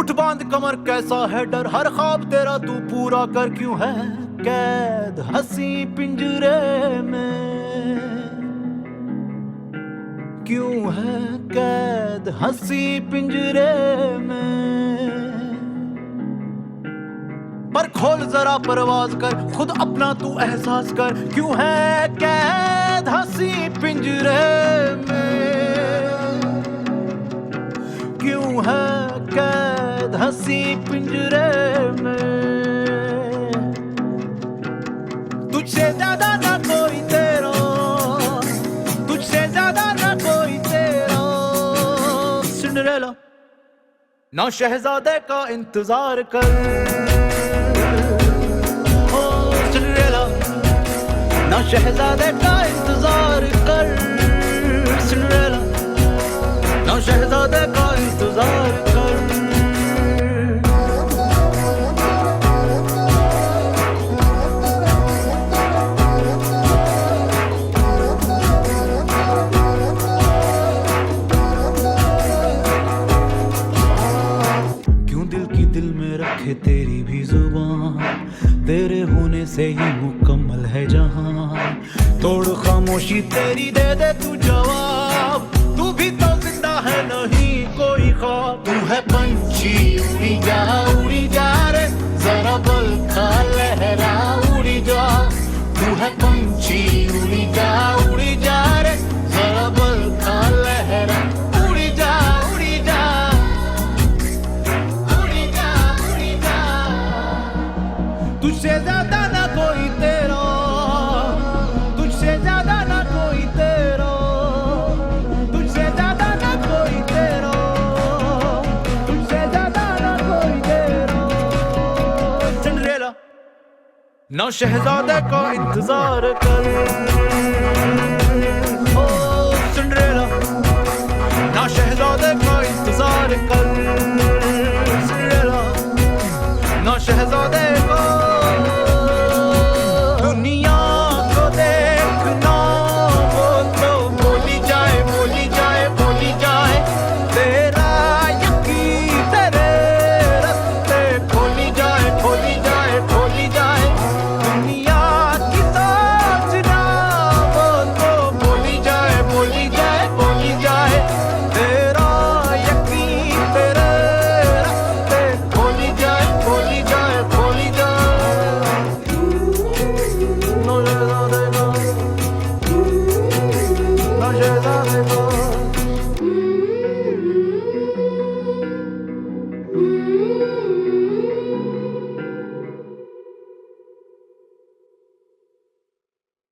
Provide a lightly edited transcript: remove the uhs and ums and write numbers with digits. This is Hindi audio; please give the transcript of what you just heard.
उठ बांध कमर कैसा है डर, हर ख्वाब तेरा तू पूरा कर। क्यों है कैद हंसी पिंजरे में, क्यों है कैद हंसी पिंजरे में। पर खोल जरा परवाज कर, खुद अपना तू एहसास कर। क्यों है कैद हंसी पिंजरे में, क्यों है कैद हंसी पिंजरे में। तुझसे ज्यादा ना कोई तेरा, तुझसे ज्यादा ना कोई तेरा। सिंड्रेला ना शहजादे का इंतजार कर, ओ सिंड्रेला ना शहजादे का इंतजार कर। सिंड्रेला ना शहजादे का इंतजार कर। क्यों दिल की दिल में रखे तेरी भी जुबान, तेरे होने से ही मुकम्मल है जहां। तोड़ खामोशी तेरी दे दे तू जवाब, तू भी तो जिंदा है नहीं कोई ख्वाब। तू है पंछी उड़ी जा रे, जरा बल खा लहरा उड़ी जा। तू है पंछी उड़ी जा रे, जरा बल खा लहरा उड़ी जा उड़ी जा उड़ी जा उड़ी जा। तुझसे ज्यादा ना कोई तेरा, तुझसे ज्यादा ना कोई तेरा, तुझसे ज्यादा ना कोई तेरा, तुझसे ज्यादा ना कोई तेरा। सिंड्रेला ना शहजादे का इंतजार कर, ओ सिंड्रेला ना शहजादे का इंतजार कर। सिंड्रेला ना शहजादे का। दुनिया को देखना वो तो बोली जाए बोली जाए बोली जाए। तेरा यकीन तेरे रास्ते खोली जाए खोली जाए खोली जाए। दुनिया की सोचना वो तो बोली जाए बोली जाए बोली जाए। तेरा यकीन तेरे रास्ते खोली जाए खोली जाए खोली जाए। Mm-hmm.